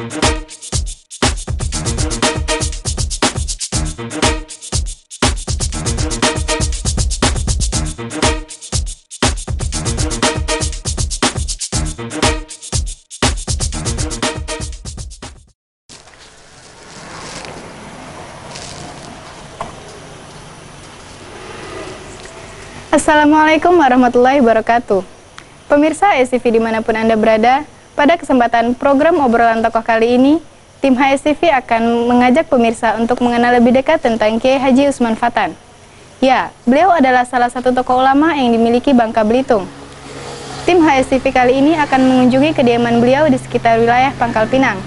Assalamualaikum warahmatullahi wabarakatuh. Pemirsa HSTV dimanapun Anda berada, pada kesempatan program obrolan tokoh kali ini, tim HSTV akan mengajak pemirsa untuk mengenal lebih dekat tentang Kiai Haji Usman Fatan. Ya, beliau adalah salah satu tokoh ulama yang dimiliki Bangka Belitung. Tim HSTV kali ini akan mengunjungi kediaman beliau di sekitar wilayah Pangkal Pinang.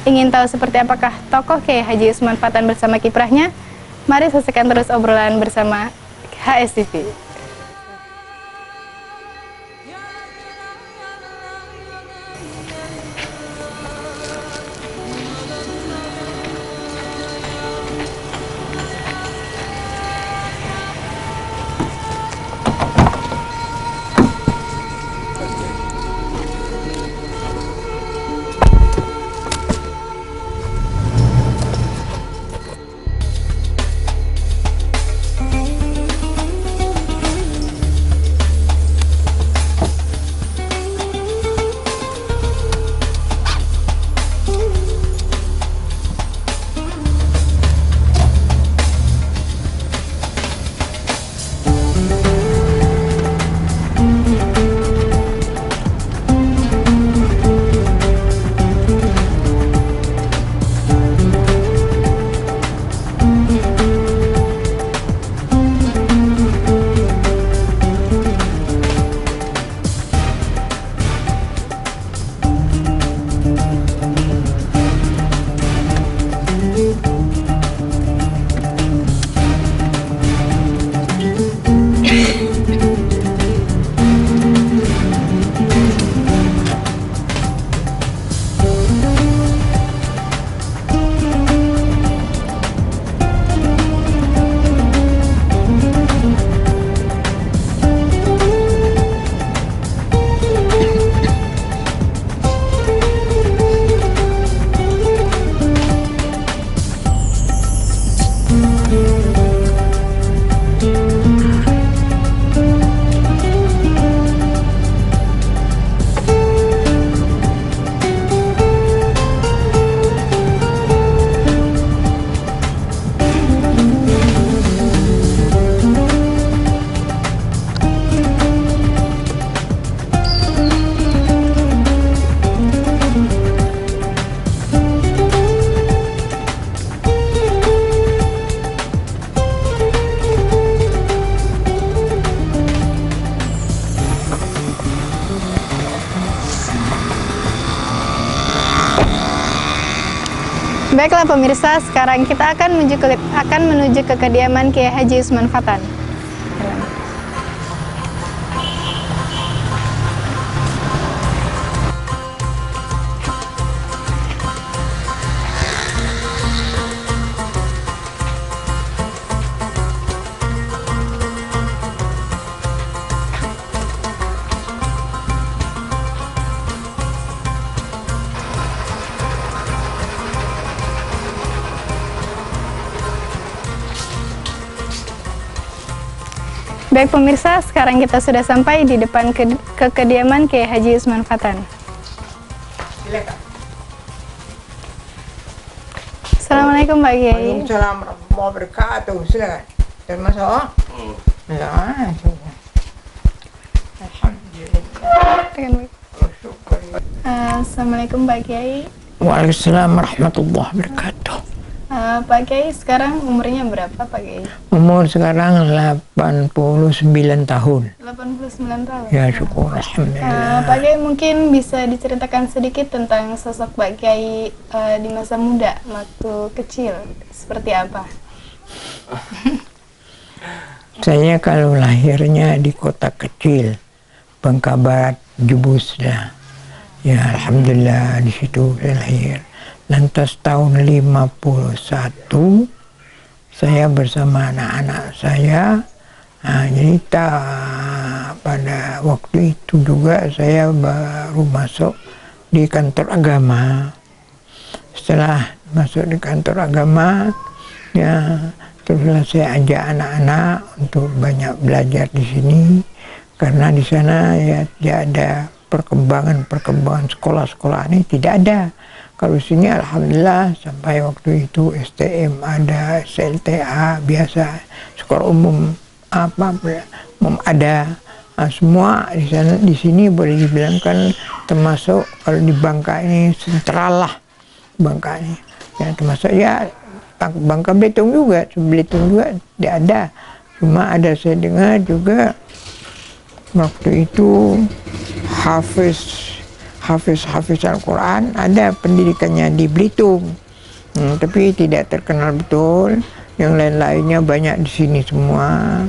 Ingin tahu seperti apakah tokoh Kiai Haji Usman Fatan bersama kiprahnya? Mari saksikan terus obrolan bersama HSTV. Baiklah pemirsa, sekarang kita akan menuju ke kediaman Kiai Haji Usman Fatan. Baik pemirsa, sekarang kita sudah sampai di depan ke kediaman Kiai Haji Usman Fatan. Silakan. Assalamualaikum Pak Kiai. Waalaikumsalam warahmatullahi wabarakatuh. Silakan. Termasuk? Ya, alhamdulillah. Assalamualaikum Pak Kiai. Waalaikumsalam warahmatullahi wabarakatuh. Pak Kiai sekarang umurnya berapa Pak Kiai? Umur sekarang 89 tahun. 89 tahun. Ya syukur, alhamdulillah. Pak Kiai mungkin bisa diceritakan sedikit tentang sosok Pak Kiai di masa muda, waktu kecil, seperti apa? Saya kalau lahirnya di kota kecil, Bangka Barat, Jubusda. Ya alhamdulillah di situ saya lahir. Lantas tahun 51 saya bersama anak-anak saya, jadi pada waktu itu juga saya baru masuk di kantor agama. setelah masuk di kantor agama, ya teruslah saya ajak anak-anak untuk banyak belajar di sini, karena di sana ya tidak ada perkembangan sekolah-sekolah ini, tidak ada. Kalau sini alhamdulillah sampai waktu itu STM ada, SLTA biasa, sekolah umum ada. Nah, semua di sana, di sini boleh dibilang kan termasuk kalau di Bangka ini sentral lah Bangka ini. Ya termasuk ya Bangka Belitung juga tidak ada. Cuma ada saya dengar juga waktu itu Hafiz Al-Quran ada pendidikannya di Belitung, tapi tidak terkenal betul. Yang lain-lainnya banyak di sini semua.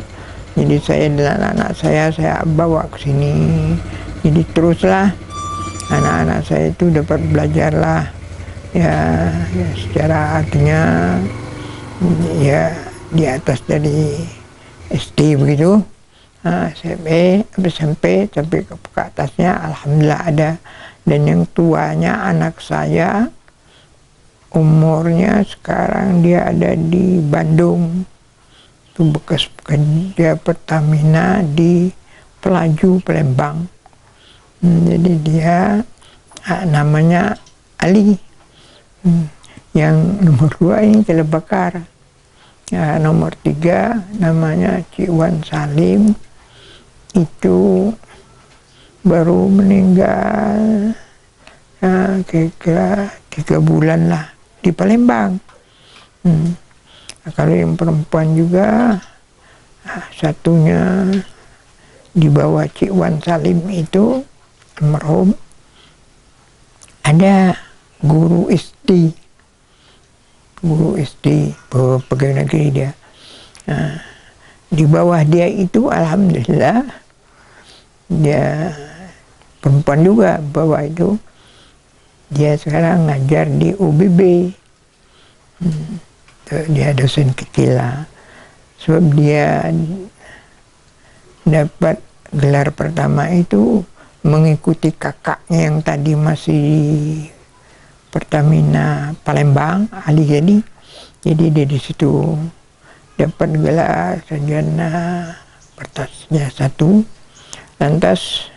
Jadi saya dan anak-anak saya bawa ke sini. Jadi teruslah anak-anak saya itu dapat belajarlah ya secara artinya ya di atas dari SD begitu. SMP sampai ke atasnya alhamdulillah ada. Dan yang tuanya anak saya umurnya sekarang dia ada di Bandung, itu bekas pekerja Pertamina di Pelaju Palembang. Jadi dia namanya Ali. Yang nomor 2 ini Telebakar. Nomor 3 namanya Ciwan Salim, itu baru meninggal kira-kira 3 bulan lah di Palembang. Kalau yang perempuan juga satunya di bawah Ciwan Salim itu almarhum, ada guru SD pegawai negeri dia. Di bawah dia itu alhamdulillah dia perempuan juga, bawah itu dia sekarang ngajar di UBB. Dia dosen kecil lah, sebab dia dapat gelar pertama itu mengikuti kakaknya yang tadi masih di Pertamina Palembang, Ali jadi dia di situ dapat gelar sarjana pertasnya 1, lantas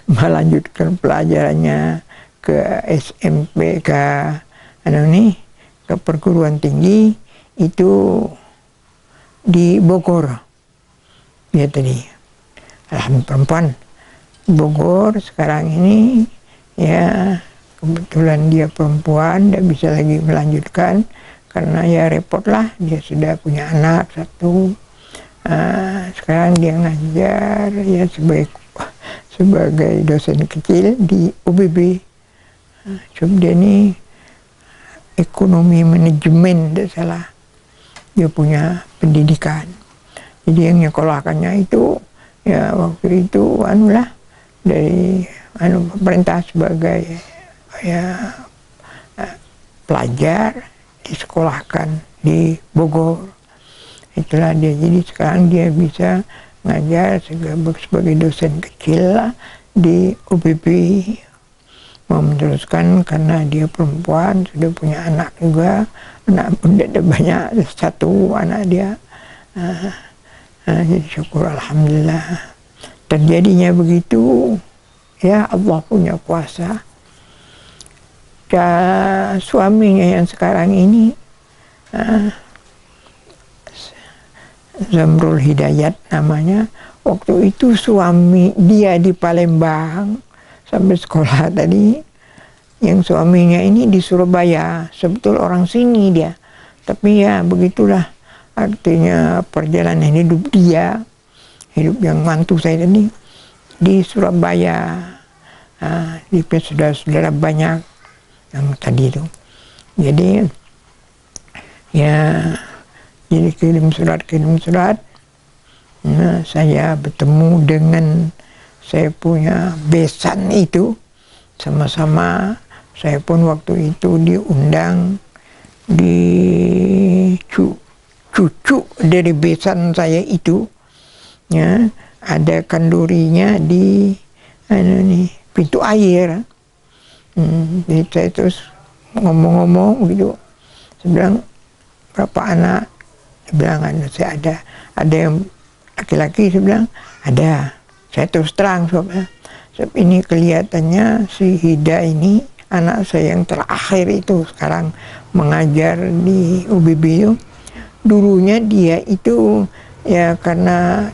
melanjutkan pelajarannya ke SMP ke perguruan tinggi itu di Bogor. Dia tadi alhamdulillah perempuan Bogor sekarang ini, ya kebetulan dia perempuan, tidak bisa lagi melanjutkan karena ya repot lah, dia sudah punya anak 1. Sekarang dia ngajar ya sebagai dosen kecil di UBB. Sebab dia ini ekonomi manajemen, tidak salah, dia punya pendidikan. Jadi yang nyekolahkannya itu ya waktu itu dari pemerintah sebagai ya pelajar disekolahkan di Bogor. Itulah dia, jadi sekarang dia bisa ngajar sebagai dosen kecil lah di UBB. Mau meneruskan karena dia perempuan, sudah punya anak juga, anak bunda ada banyak, 1 anak dia. Jadi syukur alhamdulillah. Terjadinya begitu, ya Allah punya kuasa. Suaminya yang sekarang ini Zamrul Hidayat namanya, waktu itu suami dia di Palembang sampai sekolah tadi, yang suaminya ini di Surabaya, sebetulnya orang sini dia, tapi ya begitulah artinya perjalanan hidup dia, hidup yang mantu saya tadi di Surabaya. Di saudara-saudara banyak yang tadi itu, jadi ya jadi kirim surat. Nah, saya bertemu dengan saya punya besan itu, sama-sama saya pun waktu itu diundang di cucu dari besan saya itu, ya ada kandurinya di pintu air. Jadi saya terus ngomong-ngomong gitu. Saya bilang, berapa anak? Saya bilang, saya ada yang laki-laki. Saya bilang, ada. Saya terus terang, sebab ini kelihatannya si Hida ini, anak saya yang terakhir itu, sekarang mengajar di UBB itu. Dulunya dia itu ya karena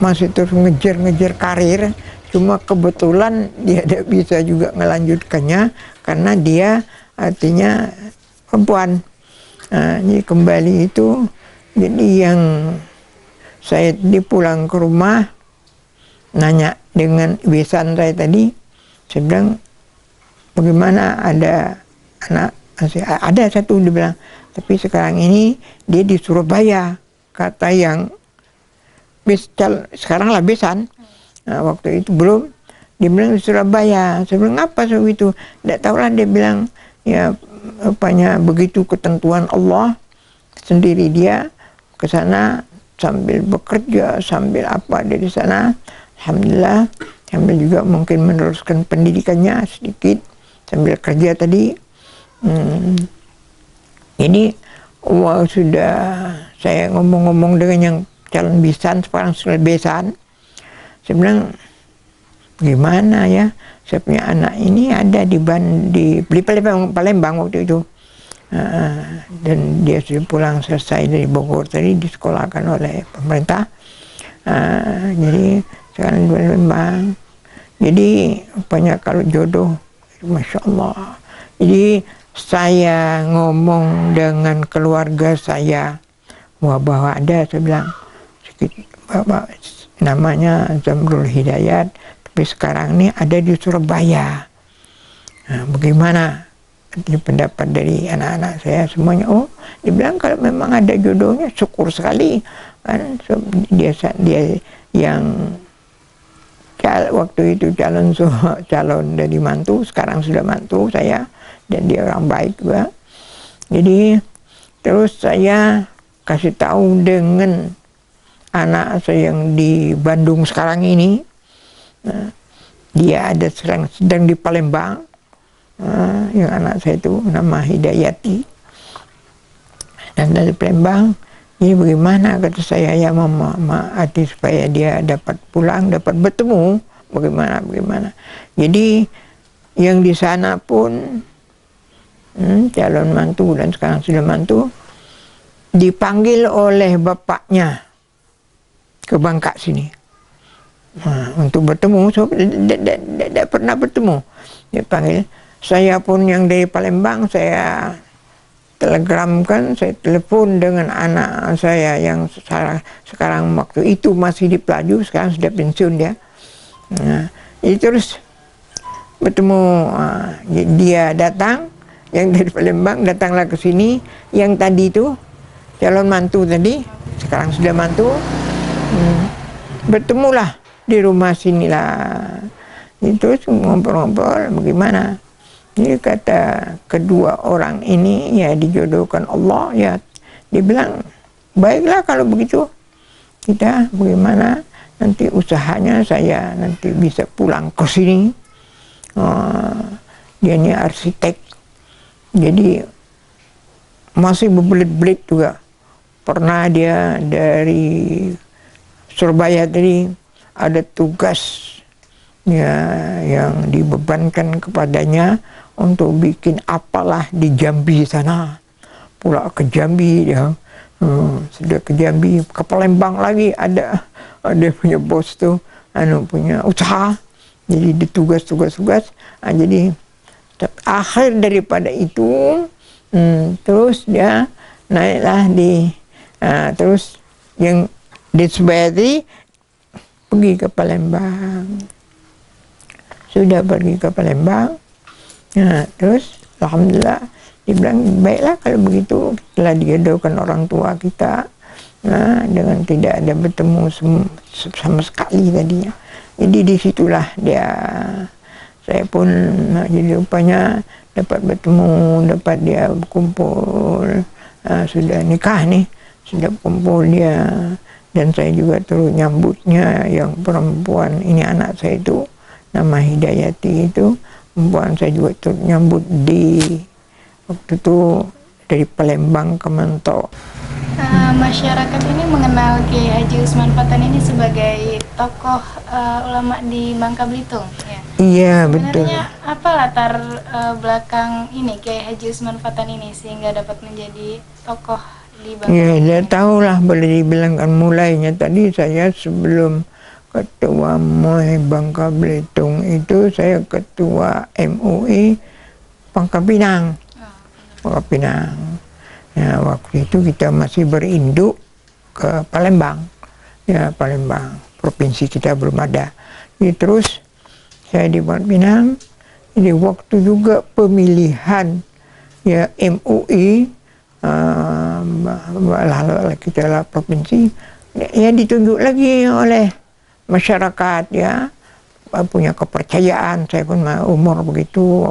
masih terus ngejar karir, cuma kebetulan dia tidak bisa juga melanjutkannya karena dia artinya perempuan. Nah, jadi kembali itu, jadi yang saya pulang ke rumah nanya dengan besan saya tadi, saya bilang, bagaimana ada anak, ada satu, dia bilang, tapi sekarang ini dia di Surabaya, kata yang sekarang lah besan. Nah, waktu itu belum, dia bilang di Surabaya. Saya bilang, apa soal itu? Tidak tahu lah, dia bilang, ya rupanya begitu ketentuan Allah, sendiri dia ke sana sambil bekerja, sambil apa dari sana. Alhamdulillah, sambil juga mungkin meneruskan pendidikannya sedikit sambil kerja tadi. Jadi sudah saya ngomong-ngomong dengan yang calon besan, sekarang sudah besan. Saya bilang, gimana ya, saya punya anak ini ada di Palembang waktu itu. Dan dia sudah pulang selesai dari Bogor tadi, disekolahkan oleh pemerintah. Jadi sekarang di Palembang. Jadi banyak kalau jodoh, Masya Allah. Jadi saya ngomong dengan keluarga saya, bahwa ada, saya bilang, Bapak namanya Zamrul Hidayat, tapi sekarang ini ada di Surabaya. Nah, bagaimana pendapat dari anak-anak saya semuanya? Oh, dia bilang kalau memang ada jodohnya, syukur sekali. Kan dia yang waktu itu calon dari mantu, sekarang sudah mantu saya, dan dia orang baik juga. Jadi terus saya kasih tahu dengan anak saya yang di Bandung sekarang ini, dia ada sedang di Palembang, yang anak saya itu nama Hidayati, dan dari Palembang. Ini bagaimana, kata saya, ya mama hati supaya dia dapat pulang, dapat bertemu, bagaimana. Jadi yang di sana pun calon mantu dan sekarang sudah mantu dipanggil oleh bapaknya ke Bangka sini untuk bertemu. So, tidak pernah bertemu, dia panggil. Saya pun yang dari Palembang, saya telegramkan, saya telepon dengan anak saya yang sekarang waktu itu masih di Pelaju, sekarang sudah pensiun dia. Nah, jadi terus bertemu, dia datang, yang dari Palembang datanglah ke sini, yang tadi itu calon mantu tadi, sekarang sudah mantu, bertemulah di rumah sinilah. Itu ngobrol-ngobrol bagaimana. Jadi kata kedua orang ini, ya dijodohkan Allah, ya dibilang, baiklah kalau begitu, kita bagaimana nanti usahanya saya nanti bisa pulang ke sini. Dia ini arsitek, jadi masih berbelit-belit juga. Pernah dia dari Surabaya tadi ada tugas ya yang dibebankan kepadanya untuk bikin apalah di Jambi sana. Pula ke Jambi dia, sudah ke Jambi, ke Palembang lagi ada punya bos tuh, punya usaha, jadi ditugas. Jadi akhir daripada itu, terus dia naiklah terus yang di Subadi pergi ke Palembang. Sudah pergi ke Palembang, terus alhamdulillah dibilang, baiklah kalau begitu, telah dijodohkan orang tua kita, dengan tidak ada bertemu sama sekali tadinya. Jadi disitulah saya pun jadi rupanya dapat bertemu, dapat dia berkumpul, sudah nikah nih, sudah kumpul dia, dan saya juga terus nyambutnya yang perempuan ini, anak saya itu, nama Hidayati itu, perempuan saya juga turut nyambut di waktu itu dari Palembang ke Mentok. Masyarakat ini mengenal Kiai Haji Usman Fatan ini sebagai tokoh ulama di Bangka Belitung. Ya. Iya, betul. Sebenarnya apa latar belakang ini Kiai Haji Usman Fatan ini sehingga dapat menjadi tokoh di Bangka Ya, Belitung? saya tahulah, boleh dibilangkan mulainya tadi saya sebelum ketua MUI Bangka Belitung itu saya ketua MUI Pangkal Pinang. Pangkal Pinang. Ya, waktu itu kita masih berinduk ke Palembang. Ya, Palembang. Provinsi kita belum ada. Jadi terus saya di Pangkal Pinang. Jadi waktu juga pemilihan ya MUI kita lah provinsi ya ditunjuk lagi oleh masyarakat ya, punya kepercayaan. Saya pun umur begitu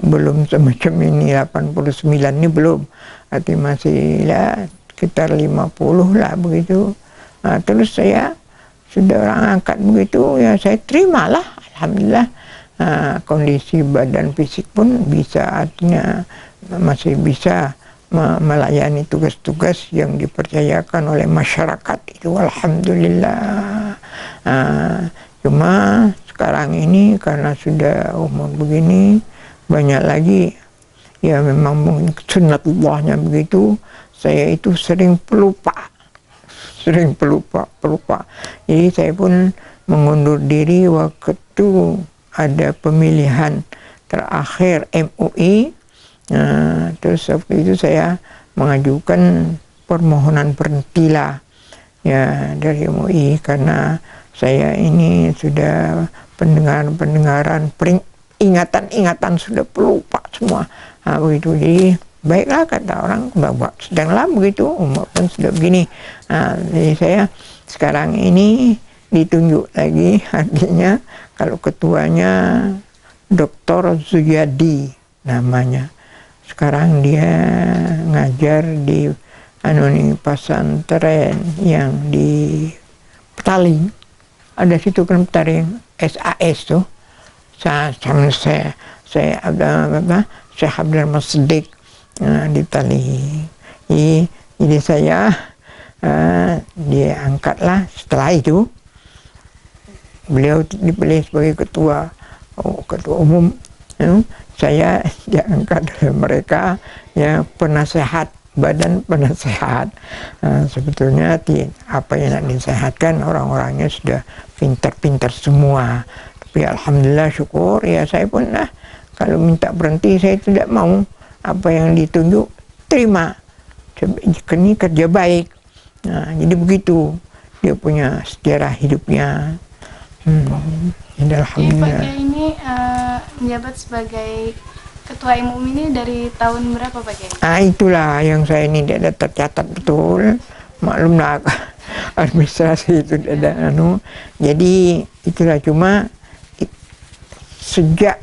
belum semacam ini 89 ini belum, arti masih lah sekitar 50 lah begitu. Nah, terus saya sudah orang angkat begitu ya, saya terimalah, alhamdulillah. Kondisi badan fisik pun bisa, artinya masih bisa melayani tugas-tugas yang dipercayakan oleh masyarakat itu, alhamdulillah. Cuma sekarang ini karena sudah umur begini, banyak lagi ya, memang sunnatullahnya begitu, saya itu sering pelupa. Jadi saya pun mengundur diri waktu ada pemilihan terakhir MUI. Terus waktu itu saya mengajukan permohonan berhentilah ya dari MUI karena saya ini sudah pendengaran ingatan sudah pelupa semua. Begitu, jadi baiklah kata orang, sedanglah begitu, umur pun sudah begini. Jadi saya sekarang ini ditunjuk lagi, artinya kalau ketuanya Dr. Zuyadi namanya. Sekarang dia ngajar di pesantren yang di Petaling. Ada situ kan Petaling SAS tuh. Saya Syekh Abdul Masdik di Petaling. Jadi saya diangkatlah setelah itu. Beliau dipilih sebagai ketua umum. Saya diangkat oleh mereka ya, penasehat, badan penasehat. Sebetulnya apa yang nak disehatkan orang-orangnya sudah pintar-pintar semua. Tapi alhamdulillah, syukur ya, saya pun kalau minta berhenti saya tidak mau. Apa yang ditunjuk terima. Ini kerja baik. Jadi begitu dia punya sejarah hidupnya. Alhamdulillah. Pak Kiai ini menjabat sebagai ketua MUI ini dari tahun berapa Pak Kiai? Itulah yang saya ini tidak ada tercatat betul. Maklumlah administrasi itu tidak ada Jadi itulah, cuma sejak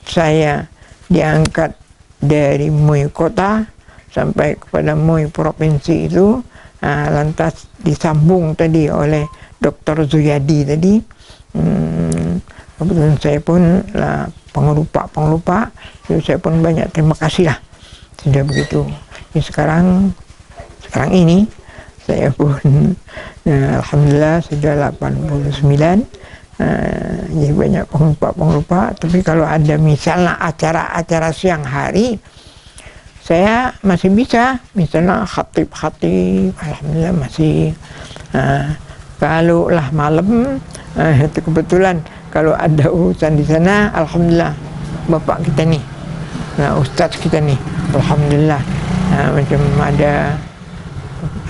saya diangkat dari MUI kota sampai kepada MUI provinsi itu, lantas disambung tadi oleh Dr. Zuyadi tadi. Kebetulan saya pun lah pengelupa, jadi saya pun banyak terima kasih lah sudah begitu. Jadi sekarang ini saya pun alhamdulillah sudah 89. Jadi banyak pengelupa, tapi kalau ada misalnya acara-acara siang hari saya masih bisa, misalnya khatib, alhamdulillah masih. Kalau lah malam itu kebetulan kalau ada urusan di sana, alhamdulillah bapak kita nih, ustadz kita nih, alhamdulillah macam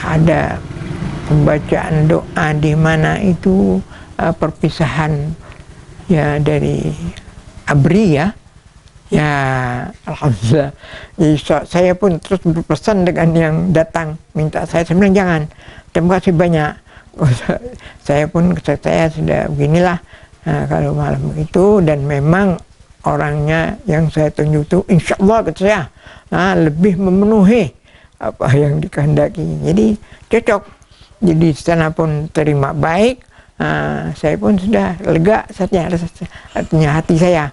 ada pembacaan doa di mana itu perpisahan ya dari ABRI ya alhamdulillah. Jadi saya pun terus berpesan dengan yang datang minta saya bilang jangan, terima kasih banyak. Saya pun saya sudah beginilah. Kalau malam itu, dan memang orangnya yang saya tunjuk itu insya Allah kata saya lebih memenuhi apa yang dikehendaki, jadi cocok. Jadi sana pun terima baik, saya pun sudah lega saatnya, artinya hati saya.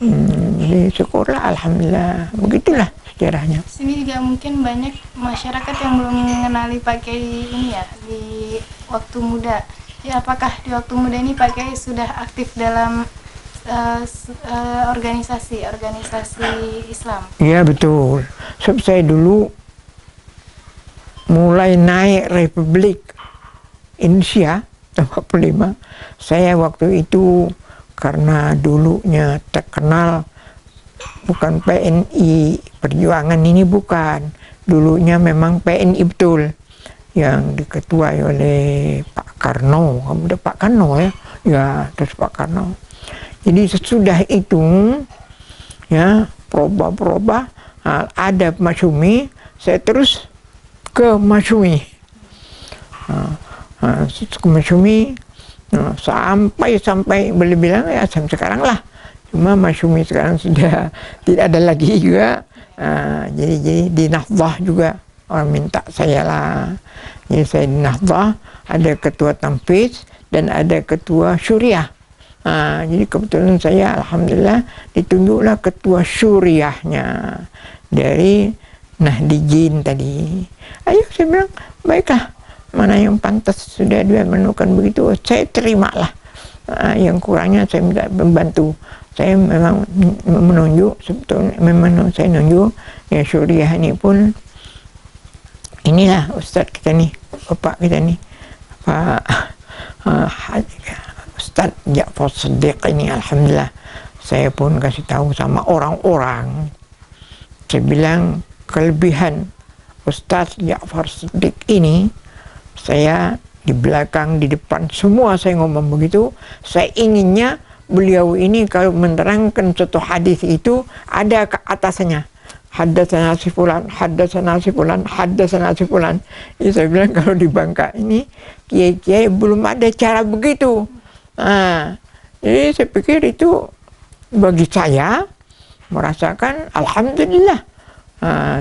Jadi syukurlah, alhamdulillah, begitulah sejarahnya. Sini juga mungkin banyak masyarakat yang belum mengenali Pak Kiai ini ya di waktu muda. Ya, apakah di waktu muda ini Pak Kiai sudah aktif dalam organisasi Islam? Iya betul. Sebab saya dulu mulai naik Republik Indonesia tahun 45, saya waktu itu karena dulunya terkenal bukan PNI Perjuangan ini, bukan, dulunya memang PNI betul yang diketuai oleh Pak Karno, kemudian Pak Karno ya terus Pak Karno. Jadi sesudah itu ya proba ada Masyumi, saya terus ke Masyumi, ke Masyumi sampai boleh bilang ya sampai sekarang lah. Cuma Masyumi sekarang sudah tidak ada lagi juga. Jadi di Nahdhah juga orang minta saya lah. Jadi saya di Nahdhah ada ketua Tanfiz dan ada ketua Syuriah. Jadi kebetulan saya alhamdulillah ditunjuklah ketua Syuriahnya dari Nahdijin tadi. Ayo saya bilang baiklah, mana yang pantas sudah dia menemukan begitu, saya terimalah. Yang kurangnya saya minta membantu. Saya memang menunjuk, sebetulnya memang saya nunjuk ya Syuriah ini pun, inilah Ustadz kita nih, Bapak kita nih, Pak Ustadz Ja'far Shadiq ini, alhamdulillah saya pun kasih tahu sama orang-orang. Saya bilang kelebihan Ustadz Ja'far Shadiq ini, saya di belakang, di depan, semua saya ngomong begitu. Saya inginnya beliau ini kalau menerangkan suatu hadis itu ada ke atasnya. Haddatsana si fulan, haddatsana si fulan, haddatsana si fulan. Jadi saya bilang kalau di Bangka ini kiai-kiai belum ada cara begitu. Jadi saya pikir itu bagi saya merasakan alhamdulillah.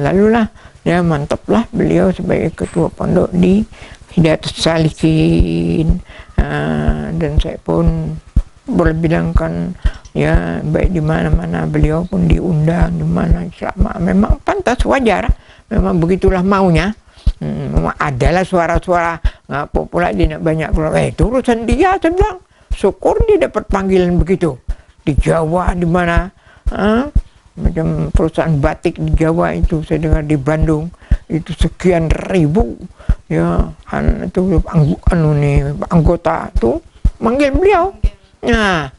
Lalulah ya mantaplah beliau sebagai ketua pondok di Hidayatus Salikin, dan saya pun boleh bilang kan ya baik di mana-mana beliau pun diundang di mana, memang pantas, wajar, memang begitulah maunya. Memang adalah suara-suara ngapa pula dia nak banyak pula, itu urusan dia, saya bilang syukur dia dapat panggilan begitu di Jawa, di mana macam perusahaan batik di Jawa itu saya dengar di Bandung itu sekian ribu ya itu anggota tuh manggil beliau. Nah,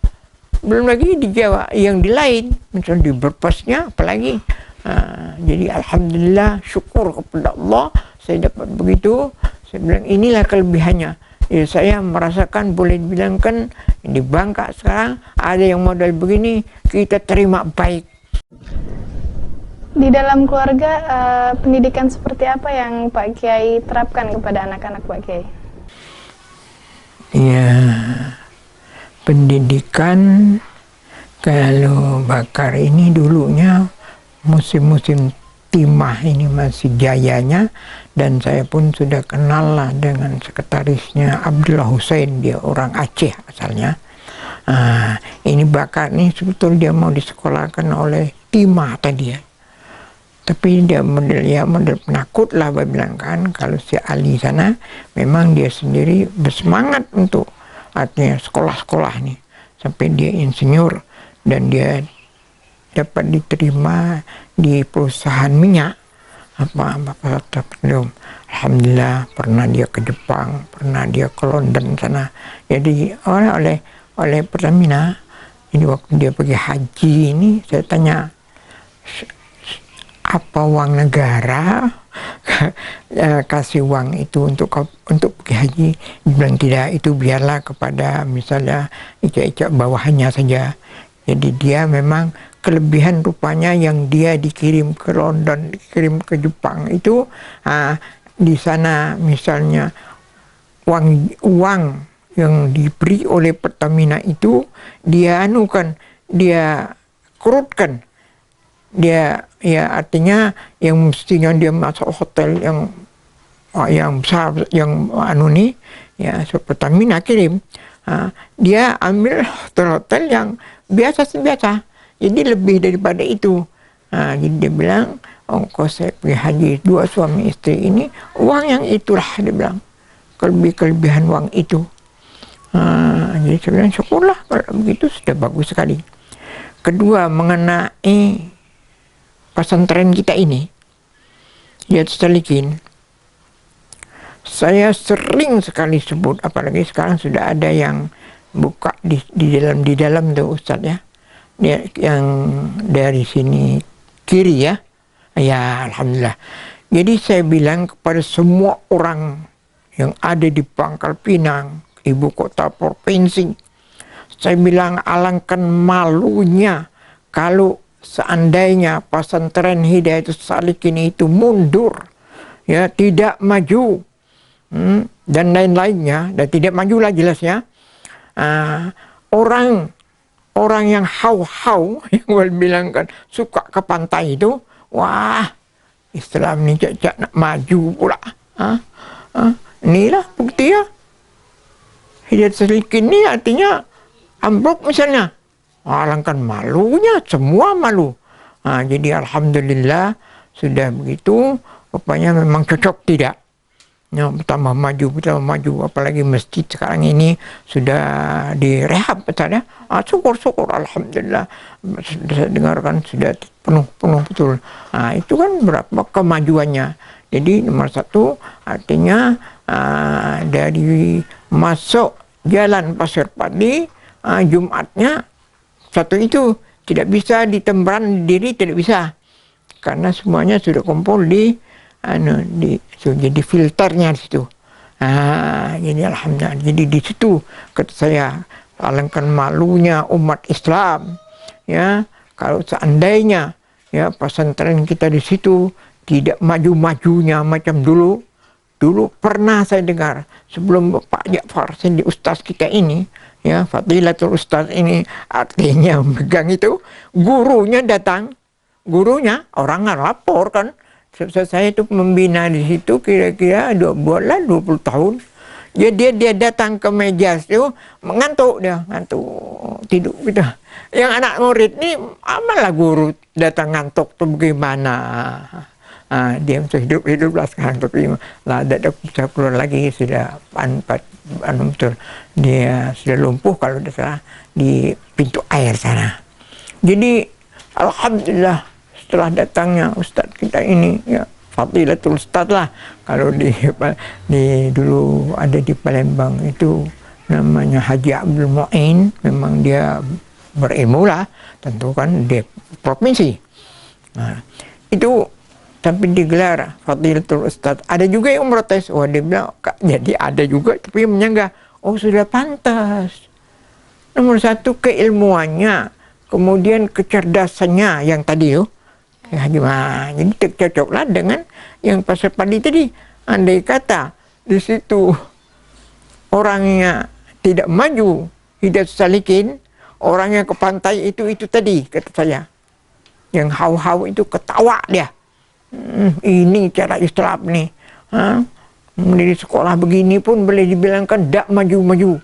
belum lagi di Jawa yang di lain, misalnya di Brebesnya apalagi. Jadi alhamdulillah, syukur kepada Allah saya dapat begitu. Saya bilang inilah kelebihannya. Ya, saya merasakan, boleh dibilangkan di Bangka sekarang ada yang model begini, kita terima baik. Di dalam keluarga, pendidikan seperti apa yang Pak Kiai terapkan kepada anak-anak Pak Kiai? Ya, pendidikan kalau Bakar ini dulunya musim-musim timah ini masih jayanya, dan saya pun sudah kenal lah dengan sekretarisnya Abdullah Hussein, dia orang Aceh asalnya. Ini Bakar nih sebetulnya dia mau disekolahkan oleh timah tadi ya, tapi dia model penakut lah, saya bilang kan. Kalau si Ali sana memang dia sendiri bersemangat untuk artinya sekolah-sekolah nih sampai dia insinyur dan dia dapat diterima di perusahaan minyak belum. Alhamdulillah, pernah dia ke Jepang, pernah dia ke London sana. Jadi oleh Pertamina ini waktu dia pergi haji ini, saya tanya apa uang negara kasih uang itu untuk pergi haji? Dibilang tidak, itu biarlah kepada misalnya icak-icak bawahannya saja. Jadi dia memang kelebihan rupanya yang dia dikirim ke London, dikirim ke Jepang itu di sana misalnya uang yang diberi oleh Pertamina itu dia dia kerutkan. Dia ya artinya yang mestinya dia masuk hotel yang besar yang ya Pertamina kirim, Dia ambil hotel-hotel yang biasa-biasa, jadi lebih daripada itu. Jadi dia bilang, ongkos saya pergi haji 2 suami istri ini, uang yang itulah, dia bilang, kelebihan uang itu. Jadi saya bilang, syukurlah kalau begitu, sudah bagus sekali. Kedua, mengenai pesantren kita ini, Riyadhus Shalikin, saya sering sekali sebut, apalagi sekarang sudah ada yang buka di dalam tuh Ustaz ya, yang dari sini kiri ya, alhamdulillah. Jadi saya bilang kepada semua orang yang ada di Pangkal Pinang, ibu kota provinsi, saya bilang alangkah malunya kalau seandainya pesantren Hidayatus Shalikin itu mundur, ya, tidak maju, dan lain-lainnya, dan tidak majulah jelasnya. Orang yang hau-hau, yang gue bilang kan suka ke pantai itu, wah, Islam ini cak nak maju pula. Inilah bukti ya. Hidayatus Shalikin ini artinya ambruk misalnya. Alangkah malunya, semua malu. Jadi alhamdulillah sudah begitu, rupanya memang cocok tidak. Ya, bertambah maju, apalagi masjid sekarang ini sudah direhab, ya. Syukur alhamdulillah. Sudah saya dengarkan sudah penuh betul. Itu kan berapa kemajuannya. Jadi nomor satu artinya dari masuk jalan Pasir Padi, Jumatnya satu itu tidak bisa ditembaran diri, tidak bisa, karena semuanya sudah kumpul jadi filternya di situ. Jadi alhamdulillah. Jadi di situ kata saya, alangkah malunya umat Islam ya kalau seandainya ya pesantren kita di situ tidak maju-majunya macam dulu. Dulu pernah saya dengar sebelum Pak Ja'far Sindi Ustaz kita ini, ya, Fadilatul Ustaz ini artinya megang itu, gurunya datang, orang lapor kan. Saya itu membina di situ kira-kira 20 tahun. Dia datang ke meja itu mengantuk, tidur gitu. Yang anak murid ini malah guru datang ngantuk tuh bagaimana? Dia hidup lah sekarang, tapi lah ada bisa keluar lagi, sudah betul, dia sudah lumpuh kalau tidak salah di pintu air sana. Jadi alhamdulillah setelah datangnya Ustadz kita ini, ya, Fadilatul Ustadz lah. Kalau di dulu ada di Palembang itu namanya Haji Abdul Mu'in, memang dia berilmu lah, tentu kan di provinsi. Itu tapi digelar Fadilatul Ustadz. Ada juga yang protes, dia bilang, jadi ada juga tapi yang menyanggah, sudah pantas. Nomor satu keilmuannya, kemudian kecerdasannya yang tadi gimana? Jadi cocoklah dengan yang Pasir Padi tadi. Andai kata di situ orangnya tidak maju Hidayatus Shalikin, orangnya ke pantai itu tadi kata saya, yang hau-hau itu ketawa dia. Ini cara Islam nih. Di sekolah begini pun boleh dibilangkan tidak maju-maju.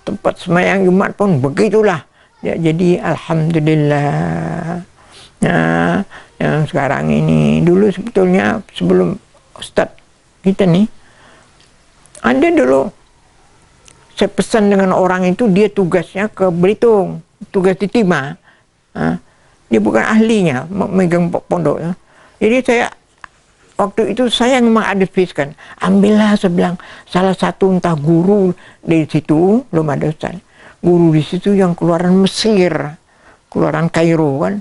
Tempat sembahyang Jumat pun begitulah. Ya, jadi alhamdulillah. Yang sekarang ini, dulu sebetulnya sebelum Ustadz kita nih, ada dulu saya pesan dengan orang itu, dia tugasnya ke Belitung, tugas di Timah. Dia bukan ahlinya memegang pondok ya. Jadi saya waktu itu saya memang adviskan, ambillah, saya bilang, salah satu entah guru di situ, belum ada Ustaz, guru di situ yang keluaran Mesir, keluaran Kairo kan.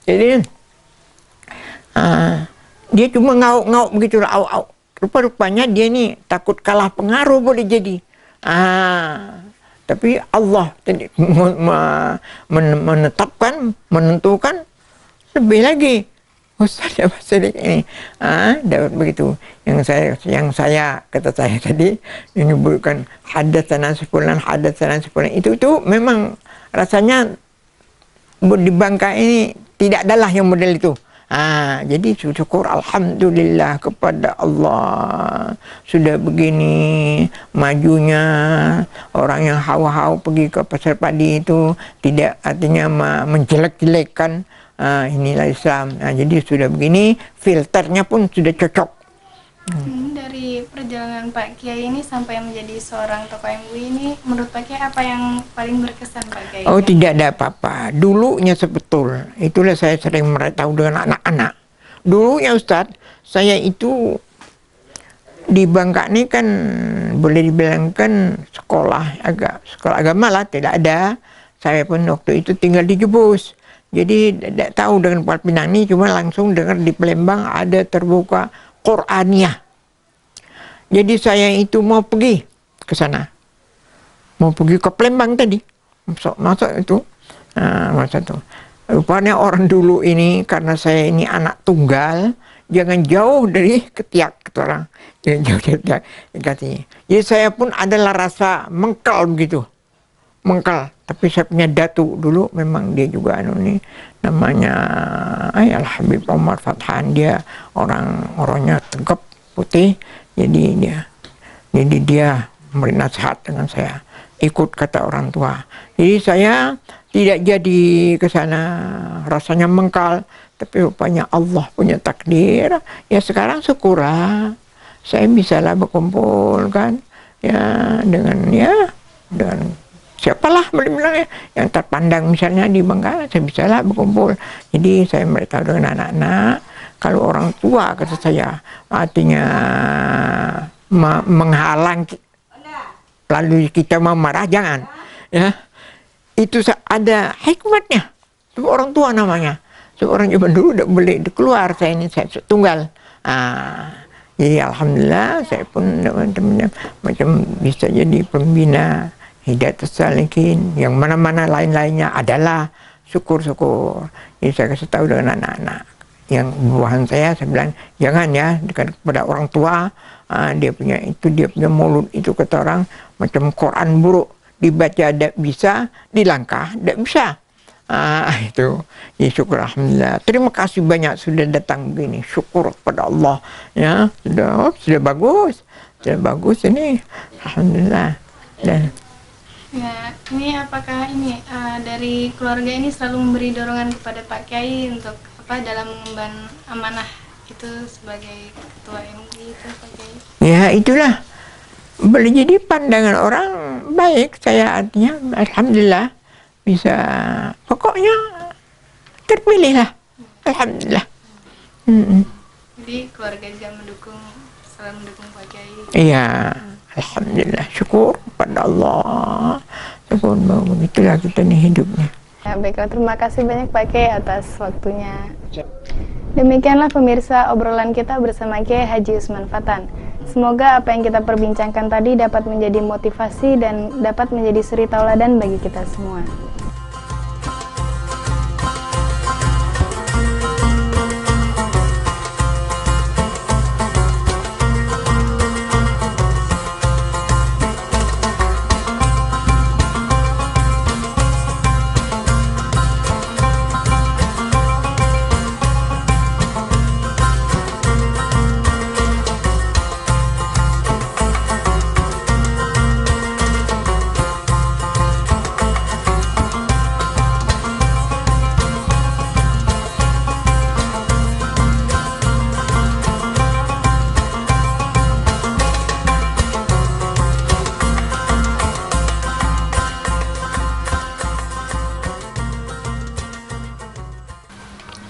Jadi dia cuma ngauk-ngauk begitu, rupa-rupanya dia ini takut kalah pengaruh boleh jadi. Tapi Allah menentukan lebih lagi. Ustaz dapat sedikit ini, dapat begitu. Yang saya kata saya tadi menyebutkan hadatsana sepulan itu memang rasanya di Bangka ini tidak adalah yang model itu. Jadi syukur alhamdulillah kepada Allah. Sudah begini majunya orang yang hawa-hawa pergi ke pasar padi itu tidak artinya menjelek-jelekkan inilah Islam. Jadi sudah begini filternya pun sudah cocok. Dari perjalanan Pak Kiai ini sampai menjadi seorang tokoh MUI ini, menurut Pak Kiai apa yang paling berkesan Pak Kiai? Oh, tidak ada apa-apa. Dulunya sebetul. Itulah saya sering meretahu dengan anak-anak. Dulunya Ustadz, saya itu di Bangka ini kan boleh dibilangkan sekolah agama lah, tidak ada. Saya pun waktu itu tinggal di Jebus. Jadi tidak tahu dengan Pulau Pinang ini, cuma langsung dengar di Palembang ada terbuka Qur'aniyah. Jadi saya itu mau pergi ke sana. Mau pergi ke Palembang tadi. Masuk itu. Masa itu. Rupanya orang dulu ini, karena saya ini anak tunggal, jangan jauh dari ketiak, kata orang. Jangan jauh dari ketiak. Jadi saya pun adalah rasa mengkal begitu. Mengkal. Tapi saya punya datu dulu, memang dia juga namanya Al Habib Omar Fathan. Dia orangnya tegap, putih. Jadi dia memberi nasihat dengan saya. Ikut kata orang tua. Jadi saya tidak jadi ke sana, rasanya mengkal. Tapi rupanya Allah punya takdir. Ya sekarang syukurlah saya bisalah berkumpul kan. Ya dengan siapalah bilang yang terpandang misalnya di Bangka, saya bisalah berkumpul. Jadi saya beritahu dengan anak-anak, kalau orang tua kata saya artinya menghalang lalu kita mau marah, jangan. Ya, itu ada hikmatnya. Itu orang tua namanya. Seorang zaman dulu udah boleh keluar, saya tunggal. Jadi alhamdulillah saya pun teman-teman macam bisa jadi pembina Hidayatus Salikin, yang mana-mana lain-lainnya adalah syukur-syukur. Jadi saya kasih tahu dengan anak-anak yang buahan saya bilang jangan ya dekat kepada orang tua. Dia punya mulut itu kata orang macam Quran buruk, dibaca tidak bisa, dilangkah tidak bisa. Itu ya, syukur alhamdulillah. Terima kasih banyak sudah datang begini, syukur kepada Allah ya. Sudah bagus ini alhamdulillah. Dan ya, ini apakah dari keluarga ini selalu memberi dorongan kepada Pak Kiai untuk dalam mengemban amanah itu sebagai ketua MUI itu Pak Kiai? Ya itulah, boleh jadi pandangan orang baik saya, artinya alhamdulillah bisa, pokoknya terpilih lah, alhamdulillah. Jadi keluarga juga selalu mendukung Pak Kiai? Iya, alhamdulillah, syukur pada Allah. Syukur bahwa begitulah kita nih hidupnya. Ya, baiklah, terima kasih banyak Pak Kiai atas waktunya. Demikianlah pemirsa obrolan kita bersama Kiai Haji Usman Fatan. Semoga apa yang kita perbincangkan tadi dapat menjadi motivasi dan dapat menjadi suri tauladan bagi kita semua.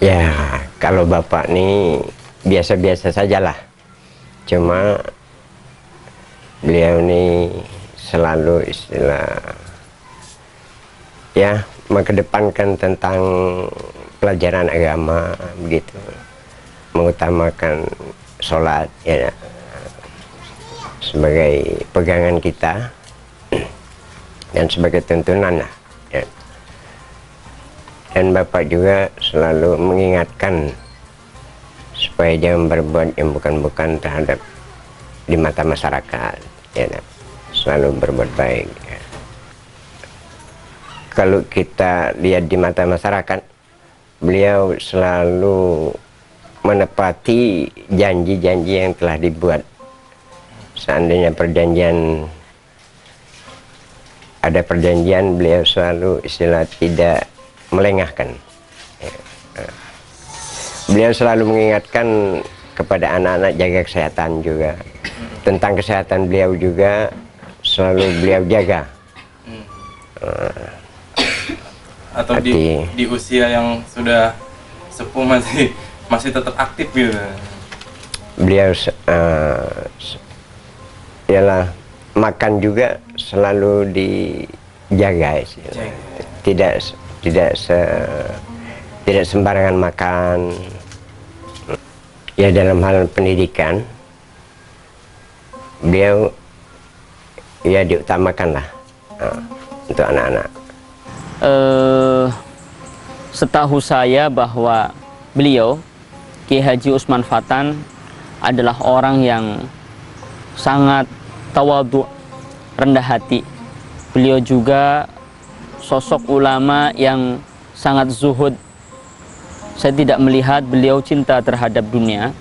Ya, kalau Bapak nih biasa-biasa sajalah. Cuma beliau nih selalu mengedepankan tentang pelajaran agama begitu. Mengutamakan sholat ya sebagai pegangan kita dan sebagai tuntunan lah. Ya. Dan Bapak juga selalu mengingatkan supaya jangan berbuat yang bukan-bukan terhadap di mata masyarakat, ya, selalu berbuat baik. Ya. Kalau kita lihat di mata masyarakat, beliau selalu menepati janji-janji yang telah dibuat. Seandainya ada perjanjian, beliau selalu istilah tidak melengahkan. Beliau selalu mengingatkan kepada anak-anak jaga kesehatan juga. Tentang kesehatan beliau juga selalu beliau jaga. Atau di usia yang sudah sepuh masih tetap aktif gitu. Beliau ialah makan juga selalu dijaga, tidak sembarangan makan. Ya, dalam hal pendidikan beliau ya diutamakan lah untuk anak-anak. Setahu saya bahwa beliau Kiai Haji Usman Fatan adalah orang yang sangat tawadhu, rendah hati. Beliau juga sosok ulama yang sangat zuhud. Saya tidak melihat beliau cinta terhadap dunia,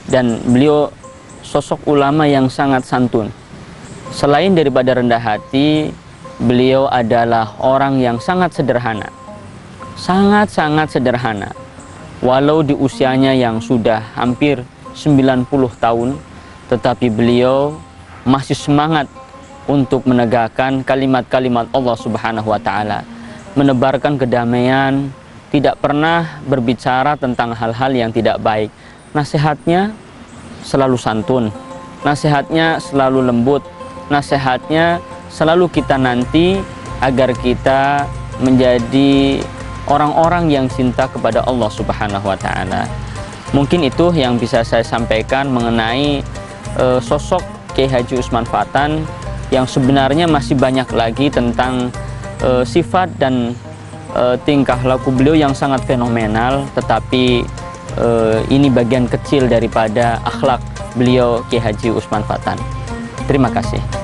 dan beliau sosok ulama yang sangat santun. Selain daripada rendah hati, beliau adalah orang yang sangat sederhana. Sangat-sangat sederhana. Walau di usianya yang sudah hampir 90 tahun, tetapi beliau masih semangat untuk menegakkan kalimat-kalimat Allah Subhanahu wa Ta'ala, menebarkan kedamaian, tidak pernah berbicara tentang hal-hal yang tidak baik. Nasihatnya selalu santun, nasihatnya selalu lembut, nasihatnya selalu kita nanti agar kita menjadi orang-orang yang cinta kepada Allah Subhanahu wa Ta'ala. Mungkin itu yang bisa saya sampaikan mengenai sosok Kiai Haji Usman Fatan, yang sebenarnya masih banyak lagi tentang sifat dan tingkah laku beliau yang sangat fenomenal, tetapi ini bagian kecil daripada akhlak beliau Kiai Haji Usman Fatan. Terima kasih.